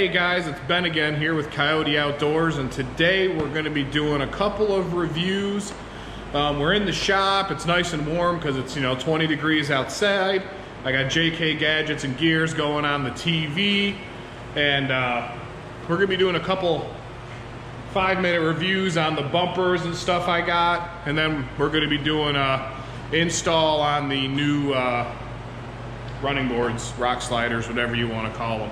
Hey guys, it's Ben again here with Coyote Outdoors, and today we're going to be doing a couple of reviews. We're in the shop. It's nice and warm because it's 20 degrees outside. I got JK Gadgets and Gears going on the TV, and we're going to be doing a couple 5-minute reviews on the bumpers and stuff I got, and then we're going to be doing a install on the new running boards, rock sliders, whatever you want to call them.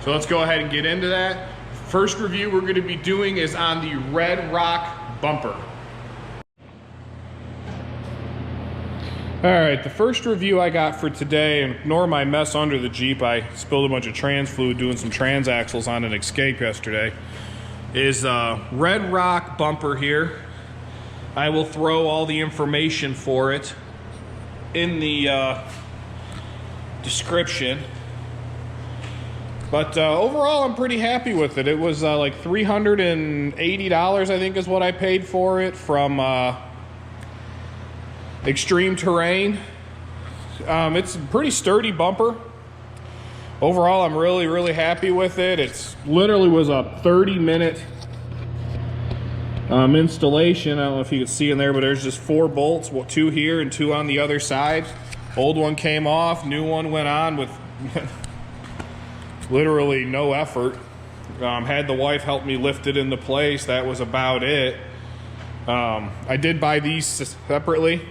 So let's go ahead and get into that. First review we're going to be doing is on the Redrock Bumper. Alright, the first review I got for today, and ignore my mess under the Jeep, I spilled a bunch of trans fluid doing some transaxles on an Escape yesterday, is Redrock Bumper here. I will throw all the information for it in the description. But overall, I'm pretty happy with it. It was like $380, I think is what I paid for it from Extreme Terrain. It's a pretty sturdy bumper. Overall, I'm really happy with it. It's literally was a 30-minute installation. I don't know if you can see in there, but there's just 4 bolts, 2 here and 2 on the other side. Old one came off, new one went on with literally no effort. Had the wife help me lift it into place. That was about it. I did buy these separately.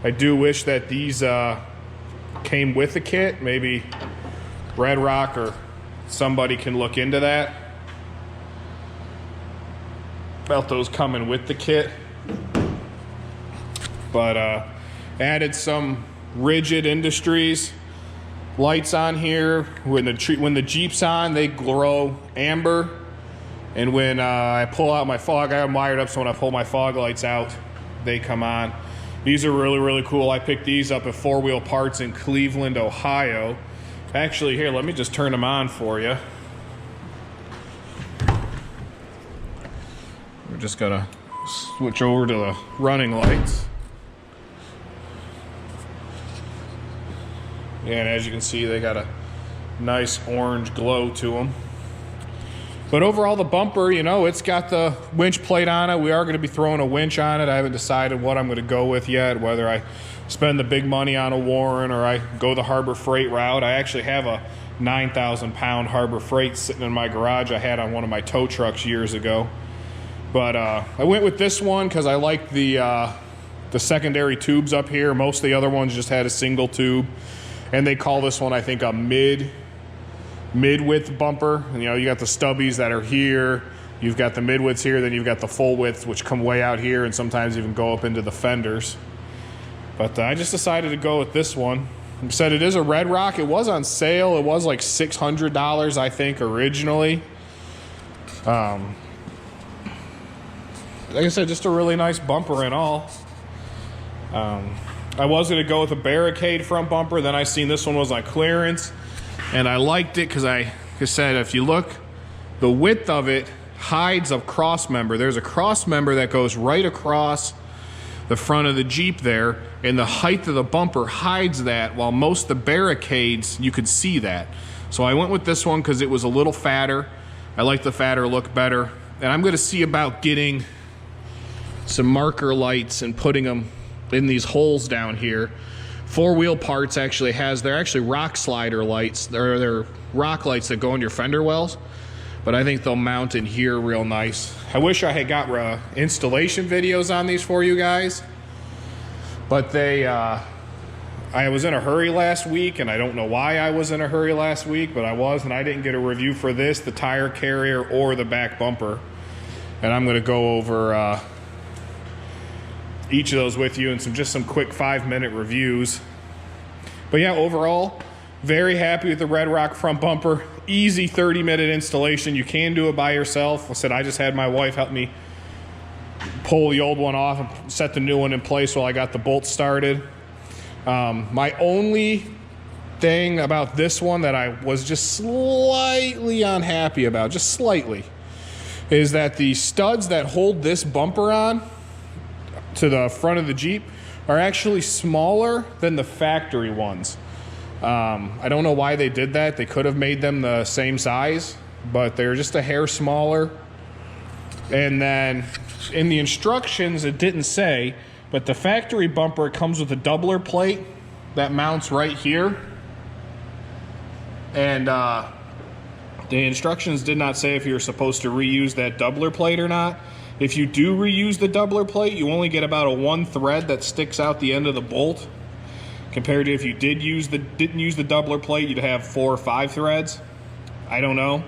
I do wish that these came with the kit. Maybe Redrock or somebody can look into that about those coming with the kit. But added some Rigid Industries lights on here. When the Jeep's on, they glow amber, and when I pull out my fog, I have them wired up so when I pull my fog lights out, they come on. These are really cool. I picked these up at 4 Wheel Parts in Cleveland, Ohio. Actually, here, let me just turn them on for you. We're just gonna switch over to the running lights. Yeah, and as you can see, they got a nice orange glow to them. But overall, the bumper, it's got the winch plate on it. We are going to be throwing a winch on it. I haven't decided what I'm going to go with yet, whether I spend the big money on a Warren or I go the Harbor Freight route. I actually have a 9,000-pound Harbor Freight sitting in my garage I had on one of my tow trucks years ago. But I went with this one because I like the secondary tubes up here. Most of the other ones just had a single tube. And they call this one, I think, a mid-width bumper. You got the stubbies that are here. You've got the mid-widths here. Then you've got the full widths, which come way out here and sometimes even go up into the fenders. But I just decided to go with this one. Like I said, it is a Redrock. It was on sale. It was like $600, I think, originally. Like I said, just a really nice bumper and all. I was going to go with a barricade front bumper. Then I seen this one was on clearance, and I liked it because like I said, if you look, the width of it hides a cross member. There's a cross member that goes right across the front of the Jeep there, and the height of the bumper hides that, while most of the barricades, you could see that. So I went with this one because it was a little fatter. I like the fatter look better. And I'm going to see about getting some marker lights and putting them in these holes down here. 4 Wheel Parts actually has, they're actually rock slider lights. They're rock lights that go in your fender wells, but I think they'll mount in here real nice. I wish I had got installation videos on these for you guys, but I was in a hurry last week, and I don't know why I was in a hurry last week, but I was, and I didn't get a review for this, the tire carrier, or the back bumper. And I'm going to go over each of those with you and just some quick 5-minute reviews. But yeah, overall, very happy with the Redrock front bumper. Easy 30-minute installation. You can do it by yourself. I said I just had my wife help me pull the old one off and set the new one in place while I got the bolts started. My only thing about this one that I was just slightly unhappy about, just slightly, is that the studs that hold this bumper on to the front of the Jeep are actually smaller than the factory ones. I don't know why they did that. They could have made them the same size, but they're just a hair smaller. And then in the instructions, it didn't say, but the factory bumper comes with a doubler plate that mounts right here. And the instructions did not say if you're supposed to reuse that doubler plate or not. If you do reuse the doubler plate, you only get about a 1 thread that sticks out the end of the bolt. Compared to if you didn't use the doubler plate, you'd have 4 or 5 threads. I don't know.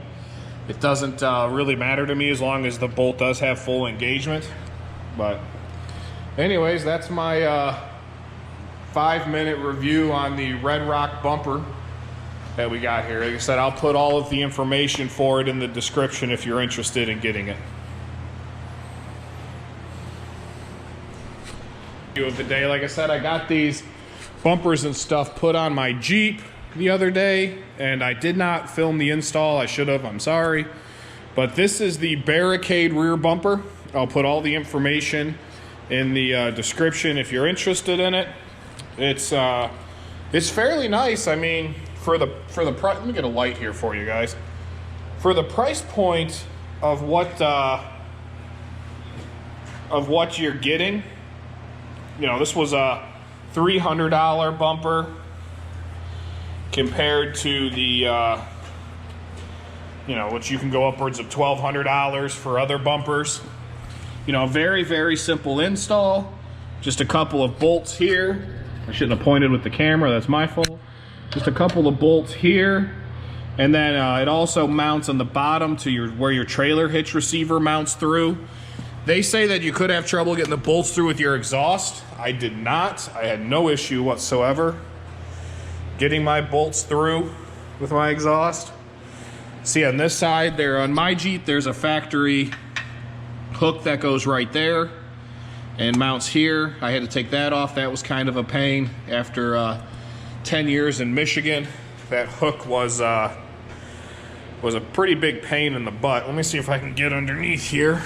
It doesn't really matter to me as long as the bolt does have full engagement. But anyways, that's my 5-minute review on the Redrock Bumper that we got here. Like I said, I'll put all of the information for it in the description if you're interested in getting it. Of the day, like I said, I got these bumpers and stuff put on my Jeep the other day, and I did not film the install. I should have, I'm sorry. But this is the Barricade rear bumper. I'll put all the information in the description if you're interested in it. It's fairly nice. I mean, for the price, let me get a light here for you guys. For the price point of what you're getting, you know, this was a $300 bumper compared to the, you know, which you can go upwards of $1,200 for other bumpers. You know, very, very simple install. Just a couple of bolts here. I shouldn't have pointed with the camera, that's my fault. Just a couple of bolts here. And then it also mounts on the bottom to where your trailer hitch receiver mounts through. They say that you could have trouble getting the bolts through with your exhaust. I did not. I had no issue whatsoever getting my bolts through with my exhaust. See, on this side there, on my Jeep, there's a factory hook that goes right there and mounts here. I had to take that off. That was kind of a pain. After 10 years in Michigan, that hook was a pretty big pain in the butt. Let me see if I can get underneath here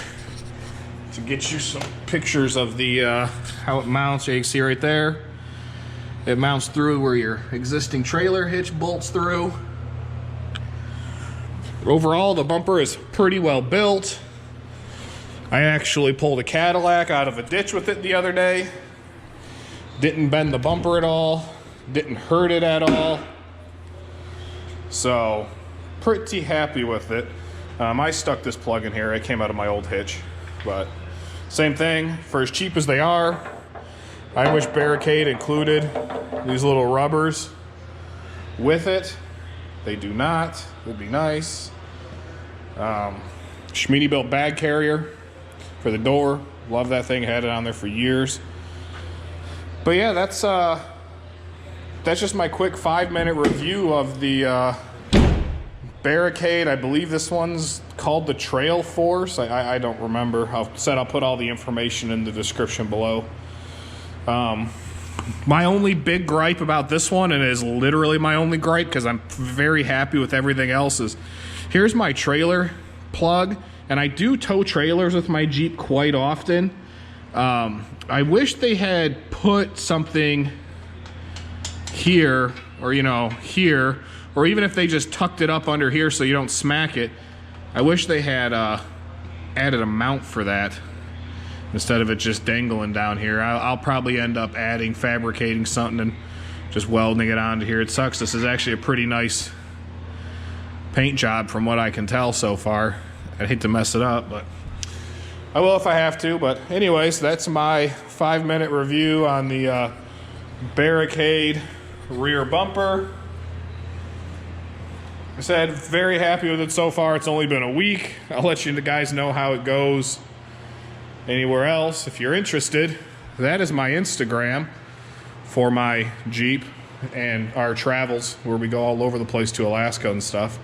to get you some pictures of the how it mounts. You can see right there, it mounts through where your existing trailer hitch bolts through. Overall, the bumper is pretty well built. I actually pulled a Cadillac out of a ditch with it the other day. Didn't bend the bumper at all, didn't hurt it at all. So pretty happy with it. I stuck this plug in here. It came out of my old hitch, but same thing. For as cheap as they are, I wish Barricade included these little rubbers with it. They do not. Would be nice. Schmidi built bag carrier for the door. Love that thing. Had it on there for years. But yeah, that's just my quick 5-minute review of the Barricade. I believe this one's called the Trail Force. I don't remember. I'll put all the information in the description below. My only big gripe about this one, and it is literally my only gripe because I'm very happy with everything else, is here's my trailer plug, and I do tow trailers with my Jeep quite often. I wish they had put something here, or you know, here, or even if they just tucked it up under here so you don't smack it. I wish they had added a mount for that instead of it just dangling down here. I'll probably end up fabricating something and just welding it onto here. It sucks. This is actually a pretty nice paint job from what I can tell so far. I'd hate to mess it up, but I will if I have to. But anyways, that's my 5-minute review on the Barricade rear bumper. I said, very happy with it so far. It's only been a week. I'll let you guys know how it goes anywhere else if you're interested. That is my Instagram for my Jeep and our travels where we go all over the place to Alaska and stuff.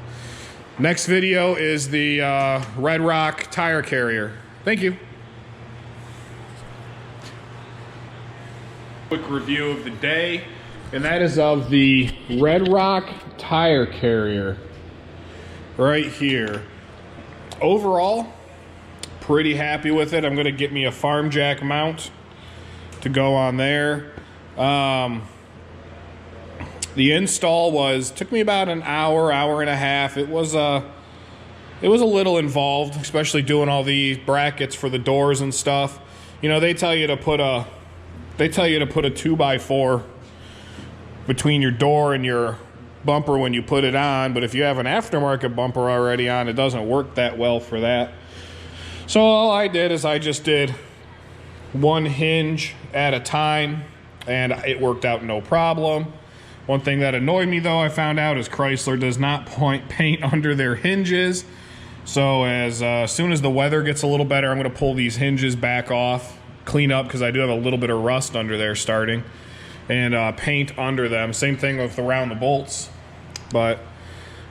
Next video is the Redrock tire carrier. Thank you. Quick review of the day, and that is of the Redrock tire carrier right here. Overall, pretty happy with it. I'm going to get me a farm jack mount to go on there. The install took me about an hour, hour and a half. It was a little involved, especially doing all the brackets for the doors and stuff. You know, they tell you to put a 2x4 between your door and your bumper when you put it on, but if you have an aftermarket bumper already on, it doesn't work that well for that. So all I did is I just did one hinge at a time, and it worked out no problem. One thing that annoyed me though, I found out, is Chrysler does not paint under their hinges. So as soon as the weather gets a little better, I'm going to pull these hinges back off, clean up, because I do have a little bit of rust under there starting, and paint under them. Same thing with around the bolts. But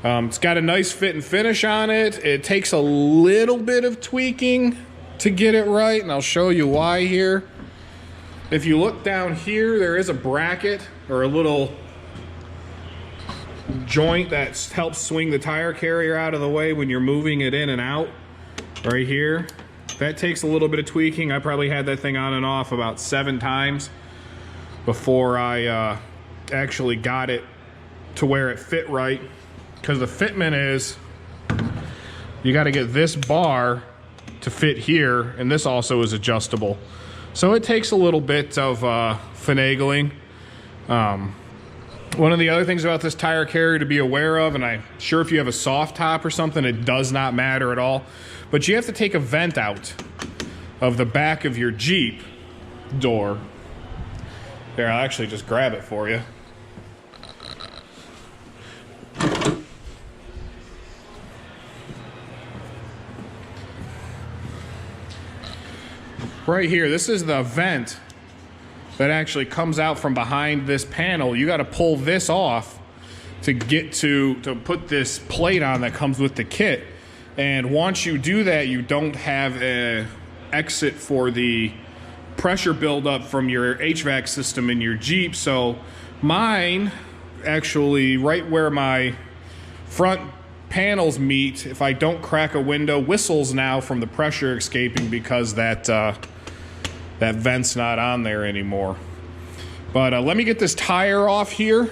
it's got a nice fit and finish on it. It takes a little bit of tweaking to get it right, and I'll show you why here. If you look down here, there is a bracket or a little joint that helps swing the tire carrier out of the way when you're moving it in and out. Right here. That takes a little bit of tweaking. I probably had that thing on and off about 7 times before I actually got it to where it fit right. Because the fitment is, you got to get this bar to fit here, and this also is adjustable. So it takes a little bit of finagling. One of the other things about this tire carrier to be aware of, and I'm sure if you have a soft top or something, it does not matter at all, but you have to take a vent out of the back of your Jeep door. There, I'll actually just grab it for you. Right here, this is the vent that actually comes out from behind this panel. You got to pull this off to get to put this plate on that comes with the kit. And once you do that, you don't have an exit for the pressure buildup from your HVAC system in your Jeep. So mine, actually, right where my front panels meet, if I don't crack a window, whistles now from the pressure escaping, because that vent's not on there anymore. But let me get this tire off here,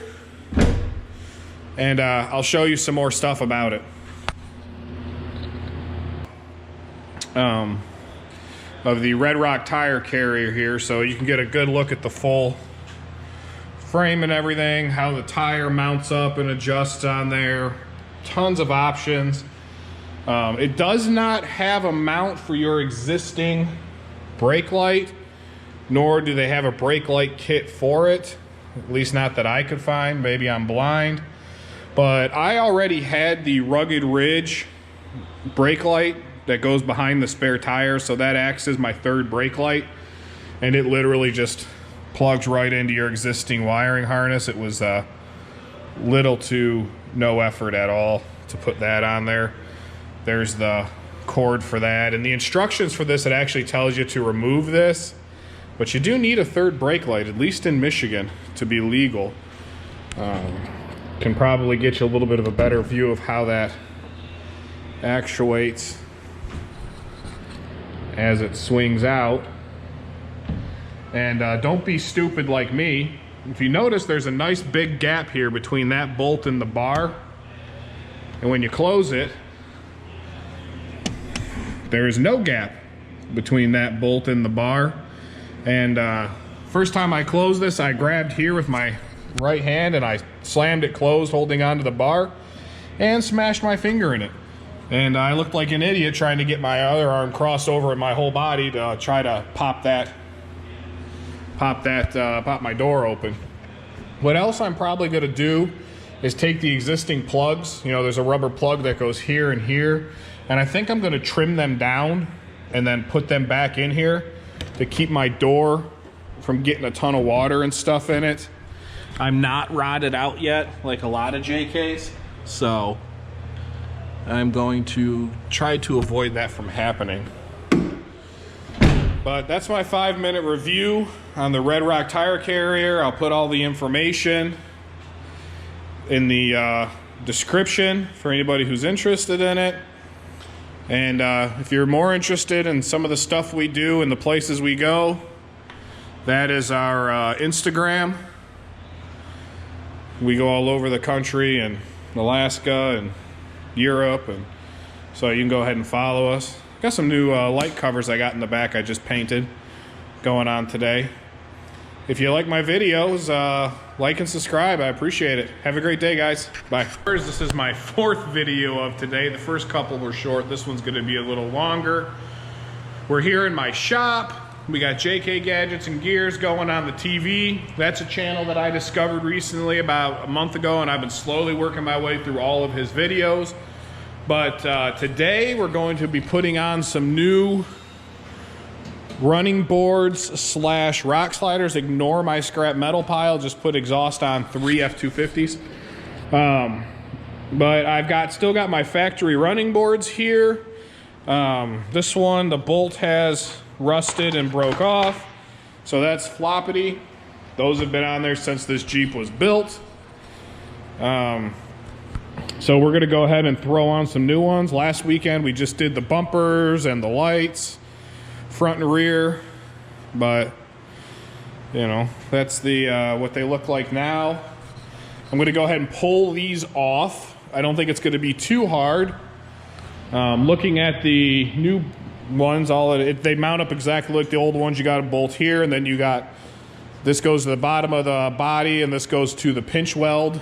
and I'll show you some more stuff about it. Of the Redrock tire carrier here, so you can get a good look at the full frame and everything, how the tire mounts up and adjusts on there. Tons of options. It does not have a mount for your existing brake light, nor do they have a brake light kit for it, at least not that I could find. Maybe I'm blind, but I already had the Rugged Ridge brake light that goes behind the spare tire, so that acts as my third brake light, and it literally just plugs right into your existing wiring harness. It was little to no effort at all to put that on there. There's the cord for that, and the instructions for this, it actually tells you to remove this, but you do need a third brake light, at least in Michigan, to be legal. Can probably get you a little bit of a better view of how that actuates as it swings out. And don't be stupid like me. If you notice, there's a nice big gap here between that bolt and the bar, and when you close it, there is no gap between that bolt and the bar. And first time I closed this, I grabbed here with my right hand and I slammed it closed, holding onto the bar, and smashed my finger in it. And I looked like an idiot trying to get my other arm crossed over in my whole body to try to pop my door open. What else I'm probably gonna do is take the existing plugs. You know, there's a rubber plug that goes here and here, and I think I'm gonna trim them down and then put them back in here to keep my door from getting a ton of water and stuff in it. I'm not rotted out yet like a lot of JKs, so I'm going to try to avoid that from happening. But that's my 5-minute review on the Redrock tire carrier. I'll put all the information in the description for anybody who's interested in it. And if you're more interested in some of the stuff we do and the places we go, that is our Instagram. we go all over the country and Alaska and Europe, and so you can go ahead and follow us. Got some new light covers I got in the back I just painted going on today. If you like my videos, like and subscribe. I appreciate it. Have a great day, guys. Bye. This is my 4th video of today. The first couple were short. This one's going to be a little longer. We're here in my shop. We got JK Gadgets and Gears going on the TV. That's a channel that I discovered recently about a month ago, and I've been slowly working my way through all of his videos. But today we're going to be putting on some new running boards slash rock sliders. Ignore my scrap metal pile. Just put exhaust on 3 F250s. But I've still got my factory running boards here. This one, the bolt has rusted and broke off, so that's floppity. Those have been on there since this Jeep was built. So we're gonna go ahead and throw on some new ones. Last weekend we just did the bumpers and the lights, front and rear, but you know, that's the what they look like now. I'm gonna go ahead and pull these off. I don't think it's gonna be too hard. Looking at the new ones, they mount up exactly like the old ones. You got a bolt here, and then you got, this goes to the bottom of the body, and this goes to the pinch weld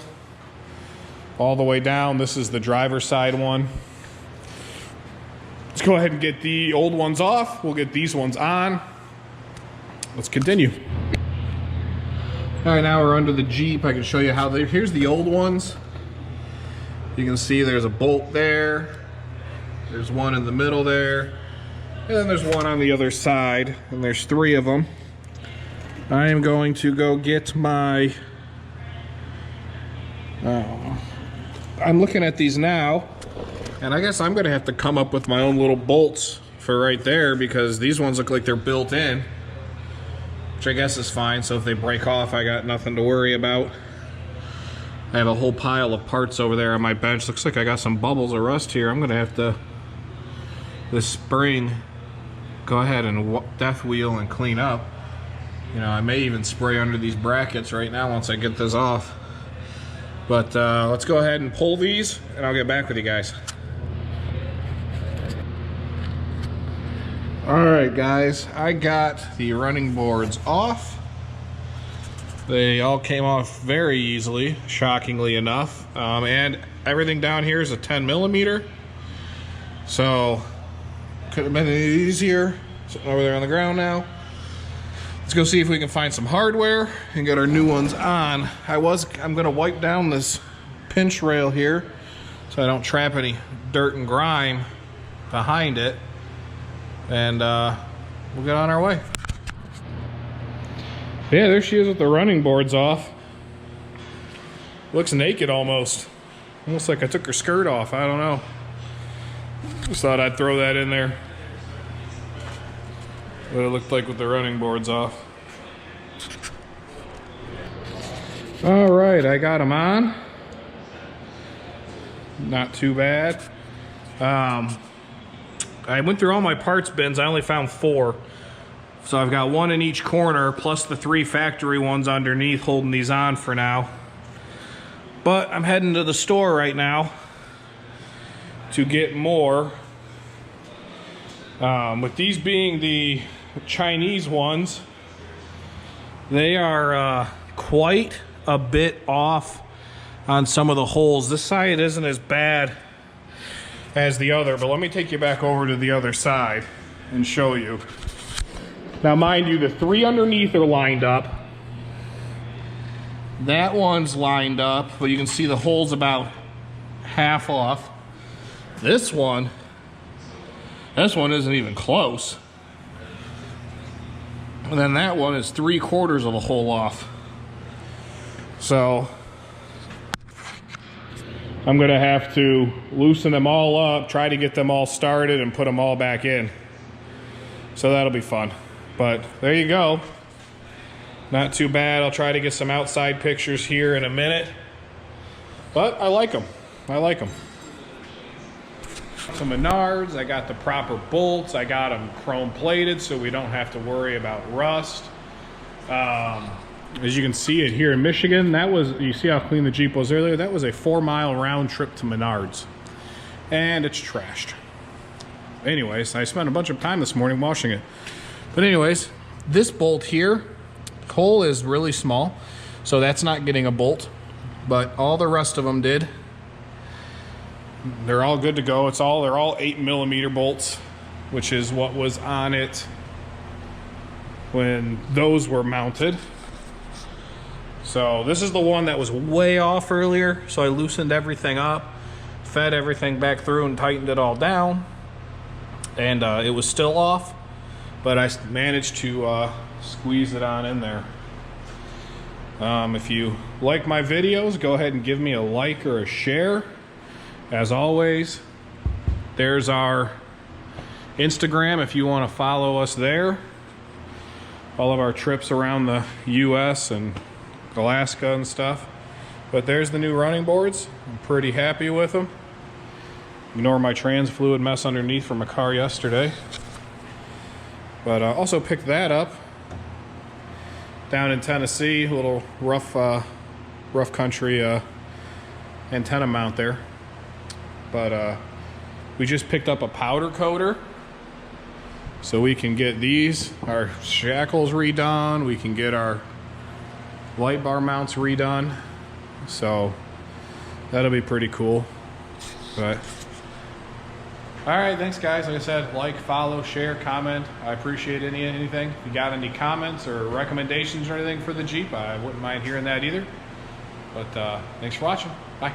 all the way down. This is the driver's side one. Let's go ahead and get the old ones off. We'll get these ones on. Let's continue. All right, now we're under the Jeep. I can show you how here's the old ones. You can see there's a bolt there. There's one in the middle there. And then there's one on the other side, and there's 3 of them. I am going to go get my... I'm looking at these now, and I guess I'm going to have to come up with my own little bolts for right there, because these ones look like they're built in, which I guess is fine. So if they break off, I got nothing to worry about. I have a whole pile of parts over there on my bench. Looks like I got some bubbles of rust here. I'm going to have to, this spring, go ahead and death wheel and clean up. You know, I may even spray under these brackets right now once I get this off. But let's go ahead and pull these, and I'll get back with you guys. Alright guys, I got the running boards off. They all came off very easily, shockingly enough. And everything down here is a 10mm. So could have been easier. Sitting over there on the ground now. Let's go see if we can find some hardware and get our new ones on. I'm gonna wipe down this pinch rail here so I don't trap any dirt and grime behind it. And we'll get on our way. Yeah, there she is with the running boards off. Looks naked almost. Almost like I took her skirt off, I don't know. Just thought I'd throw that in there. What it looked like with the running boards off. All right, I got them on. Not too bad. I went through all my parts bins. I only found 4. So I've got 1 in each corner, plus the 3 factory ones underneath holding these on for now. But I'm heading to the store right now to get more. With these being the Chinese ones, they are quite a bit off on some of the holes. This side isn't as bad as the other, but let me take you back over to the other side and show you. Now mind you, the 3 underneath are lined up. That one's lined up, but you can see the hole's about half off. This one isn't even close. And then that one is 3/4 of a hole off. So I'm gonna have to loosen them all up, try to get them all started and put them all back in. So that'll be fun. But there you go. Not too bad. I'll try to get some outside pictures here in a minute. But I like them. I like them. Some Menards. I got the proper bolts. I got them chrome plated so we don't have to worry about rust. as you can see it here in Michigan, that was, you see how clean the Jeep was earlier? That was a 4-mile round trip to Menards. And it's trashed. Anyways, I spent a bunch of time this morning washing it. But anyways, this bolt here, hole is really small, so that's not getting a bolt. But all the rest of them did. They're all good to go. They're all 8mm bolts, which is what was on it when those were mounted. So this is the one that was way off earlier, so I loosened everything up, fed everything back through and tightened it all down, and it was still off, but I managed to squeeze it on in there. If you like my videos, go ahead and give me a like or a share. As always, there's our Instagram if you want to follow us there. All of our trips around the US and Alaska and stuff. But there's the new running boards. I'm pretty happy with them. Ignore my trans fluid mess underneath from a car yesterday. But also picked that up down in Tennessee, a little rough country antenna mount there. But we just picked up a powder coater, so we can get our shackles redone, we can get our light bar mounts redone, so that'll be pretty cool. But all right, thanks guys. Like I said, like, follow, share, comment. I appreciate anything. If you got any comments or recommendations or anything for the Jeep, I wouldn't mind hearing that either. But thanks for watching. Bye.